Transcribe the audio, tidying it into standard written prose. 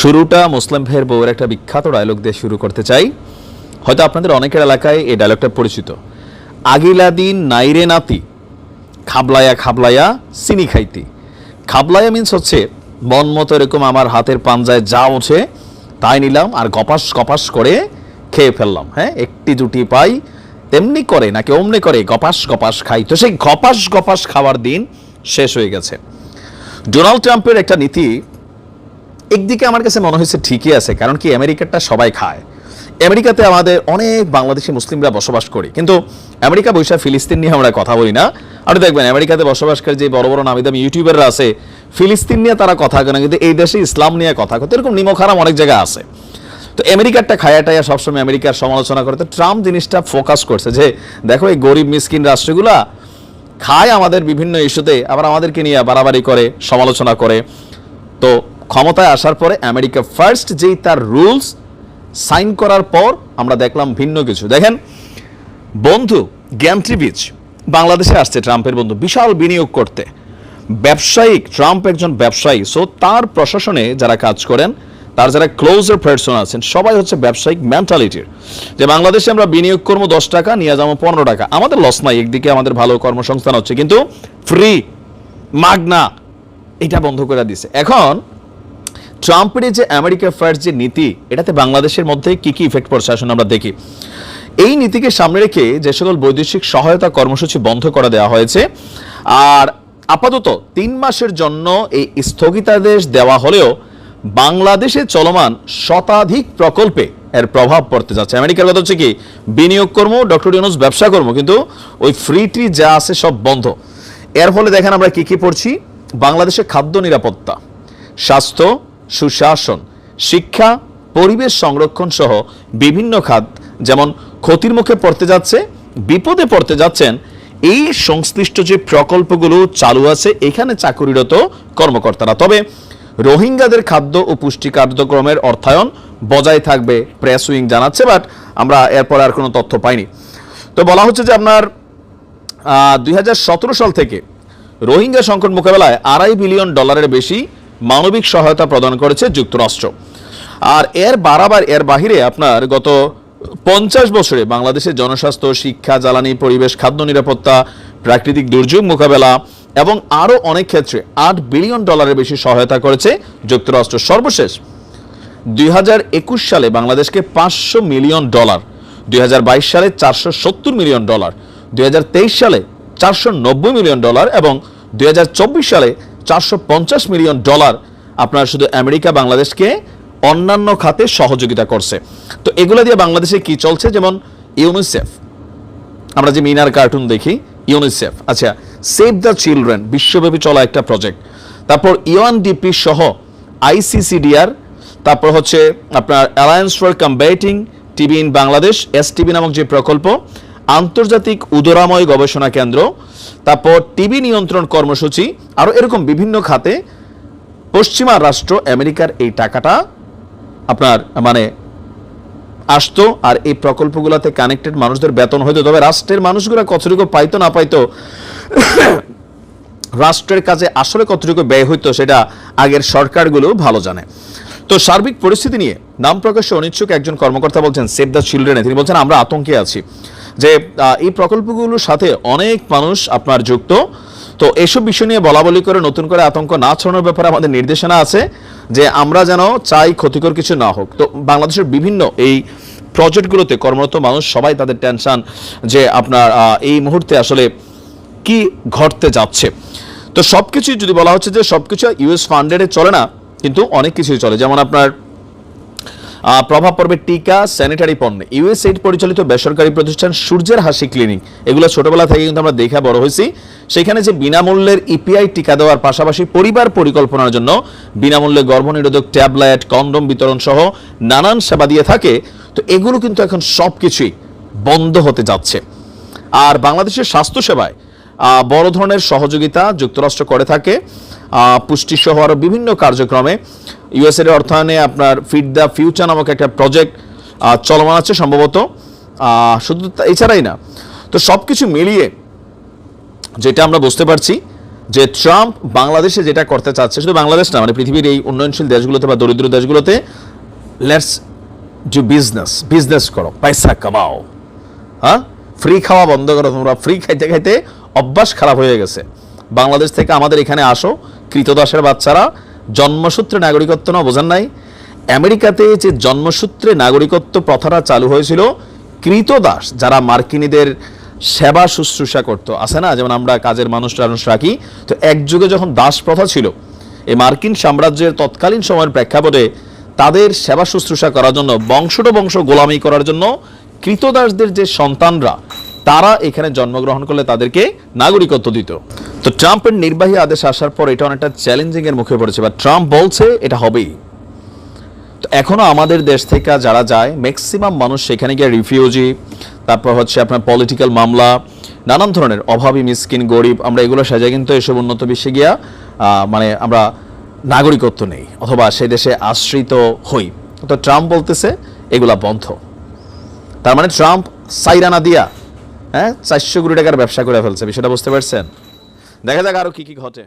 শুরুটা মুসলিম ভাইয়ের বউয়ের একটা বিখ্যাত ডায়লগ দিয়ে শুরু করতে চাই। হয়তো আপনাদের অনেকের এলাকায় এই ডায়লগটা পরিচিত। আগিলা দিন নাইরে নাতি, খাবলায়া খাবলায়া চিনি খাইতি। খাবলায়া মিন্স হচ্ছে মন মতো এরকম আমার হাতের পাঞ্জায় যা ওঠে তাই নিলাম আর গপাস গপাস করে খেয়ে ফেললাম। হ্যাঁ, একটি জুটি পাই তেমনি করে নাকি অমনি করে গপাস গপাস খাই। তো সেই গপাস গপাস খাওয়ার দিন শেষ হয়ে গেছে। ডোনাল্ড ট্রাম্পের একটা নীতি একদিকে আমার কাছে মনে হয়েছে ঠিকই আছে, কারণ কি আমেরিকাটা সবাই খায়। আমেরিকাতে আমাদের অনেক বাংলাদেশি মুসলিমরা বসবাস করি, কিন্তু আমেরিকা বৈশা ফিলিস্তিন নিয়ে আমরা কথা বলি না। আর দেখবেন আমেরিকাতে বসবাসকারী যে বড় বড় নামি দামি ইউটিউবাররা আছে, ফিলিস্তিন নিয়ে তারা কথা কেন, কিন্তু এই দেশে ইসলাম নিয়ে কথা কত, এরকম নিমখারাম অনেক জায়গা আছে। তো আমেরিকারটা খায়াটাইয়া সবসময় আমেরিকার সমালোচনা করে। তো ট্রাম্প জিনিসটা ফোকাস করছে যে দেখো এই গরিব মিসকিন রাষ্ট্রগুলা খায় আমাদের বিভিন্ন ইস্যুতে, আবার আমাদেরকে নিয়ে বাড়াবাড়ি করে সমালোচনা করে। তো ক্ষমতায় আসার পরে আমেরিকা ফার্স্ট যেই তার রুলস সাইন করার পর আমরা দেখলাম ভিন্ন কিছু। দেখেন বন্ধু গ্যান্ট্রিবিচ বাংলাদেশে আসছে ট্রাম্পের বন্ধু বিশাল বিনিয়োগ করতে, ব্যবসায়িক, ট্রাম্প একজন ব্যবসায়ী। সো তার প্রশাসনে যারা কাজ করেন, তার যারা ক্লোজার পার্সন আছেন, সবাই হচ্ছে ব্যবসায়িক মেন্টালিটির, যে বাংলাদেশে আমরা বিনিয়োগ করবো 10 টাকা, নিয়ে যাবো 15 টাকা, আমাদের লস নাই, একদিকে আমাদের ভালো কর্মসংস্থান হচ্ছে, কিন্তু ফ্রি মাগনা এটা বন্ধ করে দিছে। এখন ট্রাম্পের যে আমেরিকা ফার্স্ট যে নীতি, এটাতে বাংলাদেশের মধ্যে কি কি ইফেক্ট পড়ছে আসুন আমরা দেখি। এই নীতিকে সামনে রেখে যে সকল বৈদেশিক সহায়তা কর্মসূচি বন্ধ করে দেওয়া হয়েছে, আর আপাতত 3 মাসের জন্য এই স্থগিতাদেশ দেওয়া হলেও বাংলাদেশে চলমান শতাধিক প্রকল্পে এর প্রভাব পড়তে যাচ্ছে। আমেরিকার কথা হচ্ছে কি, বিনিয়োগ কর্ম, ডক্টর ইউনূস ব্যবসা কর্ম, কিন্তু ওই ফ্রি ট্রি যা আছে সব বন্ধ। এর ফলে দেখেন আমরা কি কি পড়ছি। বাংলাদেশে খাদ্য নিরাপত্তা, স্বাস্থ্য, সুশাসন, শিক্ষা, পরিবেশ সংরক্ষণ সহ বিভিন্ন খাত যেমন ক্ষতির মুখে পড়তে যাচ্ছে, বিপদে পড়তে যাচ্ছেন। এই সংশ্লিষ্ট যে প্রকল্পগুলো চালু আছে এখানে চাকুরিরত কর্মকর্তারা। তবে রোহিঙ্গাদের খাদ্য ও পুষ্টি কার্যক্রমের অর্থায়ন বজায় থাকবে প্রেস উইং জানাচ্ছে, বাট আমরা এরপর আর কোনো তথ্য পাইনি। তো বলা হচ্ছে যে আপনার 2017 সাল থেকে রোহিঙ্গা সংকট মোকাবেলায় $2.5 বিলিয়ন বেশি মানবিক সহায়তা প্রদান করেছে যুক্তরাষ্ট্র। আর এর বাহিরে আপনার গত 50 বছরে বাংলাদেশের জনস্বাস্থ্য, শিক্ষা, জ্বালানি, পরিবেশ, খাদ্য নিরাপত্তা, প্রাকৃতিক দুর্যোগ মোকাবেলা এবং আরও অনেক ক্ষেত্রে $8 বিলিয়ন বেশি সহায়তা করেছে যুক্তরাষ্ট্র। সর্বশেষ 2021 সালে বাংলাদেশকে $500 মিলিয়ন, 2022 সালে $470 মিলিয়ন, 2023 সালে $490 মিলিয়ন এবং 2024 সালে $450 মিলিয়ন আপনার শুধু আমেরিকা বাংলাদেশকে অন্যান্য খাতে সহযোগিতা করছে। তো এগুলো দিয়ে বাংলাদেশে কি চলছে, যেমন ইউনিসেফ, আমরা যে মিনার কার্টুন দেখি, ইউনিসেফ, আচ্ছা সেভ দ্য চিলড্রেন বিশ্বব্যাপী চলা একটা প্রজেক্ট, তারপর ইউএনডিপি সহ ICCDR, তারপর হচ্ছে আপনার alliance for combating TB in Bangladesh, STB নামক যে প্রকল্প, আন্তর্জাতিক উদরাময় গবেষণা কেন্দ্র, তারপর টিবি নিয়ন্ত্রণ কর্মসূচি, আরও এরকম বিভিন্ন খাতে পশ্চিমা রাষ্ট্র আমেরিকার এই টাকাটা আপনার মানে আসতো। আর এই প্রকল্পগুলোতে কানেক্টেড মানুষদের বেতন হইতো, তবে রাষ্ট্রের মানুষগুলো কতটুকু পাইতো না পাইতো, রাষ্ট্রের কাজে আসলে কতটুকু ব্যয় হইতো, সেটা আগের সরকারগুলো ভালো জানে। তো সার্বিক পরিস্থিতি নিয়ে নাম প্রকাশে অনিচ্ছুক একজন কর্মকর্তা বলছেন সেভ দ্য চিলড্রেনে, তিনি বলছেন আমরা আতঙ্কে আছি যে এই প্রকল্পগুলোর সাথে অনেক মানুষ আপনার যুক্ত। তো এসব বিষয় নিয়ে বলা বলি করে নতুন করে আতঙ্ক না ছড়ানোর ব্যাপারে আমাদের নির্দেশনা আছে, যে আমরা যেন চাই ক্ষতিকর কিছু না হোক। তো বাংলাদেশের বিভিন্ন এই প্রজেক্টগুলোতে কর্মরত মানুষ সবাই তাদের টেনশন যে আপনার এই মুহূর্তে আসলে কি ঘটতে যাচ্ছে। তো সব কিছুই যদি বলা হচ্ছে যে সব কিছু US ফান্ডেডে চলে না, কিন্তু অনেক কিছুই চলে, যেমন আপনার প্রভাব পড়বে টিকা, স্যানিটারি পণ্যে। USAID পরিচালিত বেসরকারি প্রতিষ্ঠান সূর্যের হাসি ক্লিনিক, এগুলো ছোটবেলা থেকে কিন্তু আমরা দেখা বড় হয়েছি। সেখানে যে বিনামূল্যের EPI টিকা দেওয়ার পাশাপাশি পরিবার পরিকল্পনার জন্য বিনামূল্যে গর্ভনিরোধক ট্যাবলেট, কন্ডম বিতরণ সহ নানান সেবা দিয়ে থাকে। তো এগুলো কিন্তু এখন সব কিছুই বন্ধ হতে যাচ্ছে। আর বাংলাদেশের স্বাস্থ্যসেবায় বড় ধরনের সহযোগিতা যুক্তরাষ্ট্র করে থাকে, পুষ্টি সহ আরও বিভিন্ন কার্যক্রমে। USAID এর অর্থায়নে আপনার ফিড দ্য ফিউচার নামক একটা প্রজেক্ট চলমান আছে সম্ভবত, শুধু এছাড়াই না। তো সব কিছু মিলিয়ে যেটা আমরা বুঝতে পারছি যে ট্রাম্প বাংলাদেশে যেটা করতে চাচ্ছে, শুধু বাংলাদেশ না, মানে পৃথিবীর এই উন্নয়নশীল দেশগুলোতে বা দরিদ্র দেশগুলোতে, লেটস ডু বিজনেস করো, পয়সা কামাও, হ্যাঁ, ফ্রি খাওয়া বন্ধ করো, তোমরা ফ্রি খাইতে খাইতে অভ্যাস খারাপ হয়ে গেছে। বাংলাদেশ থেকে আমাদের এখানে আসো, কৃতদাসের বাচ্চারা, জন্মসূত্রে নাগরিকত্ব না, বোঝেন নাই? আমেরিকাতে যে জন্মসূত্রে নাগরিকত্ব প্রথাটা চালু হয়েছিল, কৃতদাস যারা মার্কিনীদের সেবা শুশ্রূষা করতো, আছে না, যেমন আমরা কাজের মানুষ রাখি, তো এক যুগে যখন দাস প্রথা ছিল, এই মার্কিন সাম্রাজ্যের তৎকালীন সময়ের প্রেক্ষাপটে তাদের সেবা শুশ্রূষা করার জন্য, বংশ গোলামি করার জন্য কৃতদাসদের যে সন্তানরা, তারা এখানে জন্মগ্রহণ করলে তাদেরকে নাগরিকত্ব দিত। তো ট্রাম্পের নির্বাহী আদেশ আসার পর এটা অনেকটা চ্যালেঞ্জিং এর মুখে পড়েছে, বা ট্রাম্প বলছে এটা হবেই। তো এখনো আমাদের দেশ থেকে যারা যায়, ম্যাক্সিমাম মানুষ সেখানে গিয়ে রিফিউজি, তারপর হচ্ছে আপনার পলিটিক্যাল মামলা, নানান ধরনের অভাবী, মিসকিন, গরিব, আমরা এগুলো সাজাই কিন্তু এসব উন্নত বিশ্বে গিয়া মানে আমরা নাগরিকত্ব নেই অথবা সে দেশে আশ্রিত হই। তো ট্রাম্প বলতেছে এগুলা বন্ধ। তার মানে ট্রাম্প সাইরানা দিয়া 400 কোটি টাকার ব্যবসা করে ফেলছে, বিষয়টা বুঝতে পারছেন? দেখা যাক আরো কি কি ঘটে।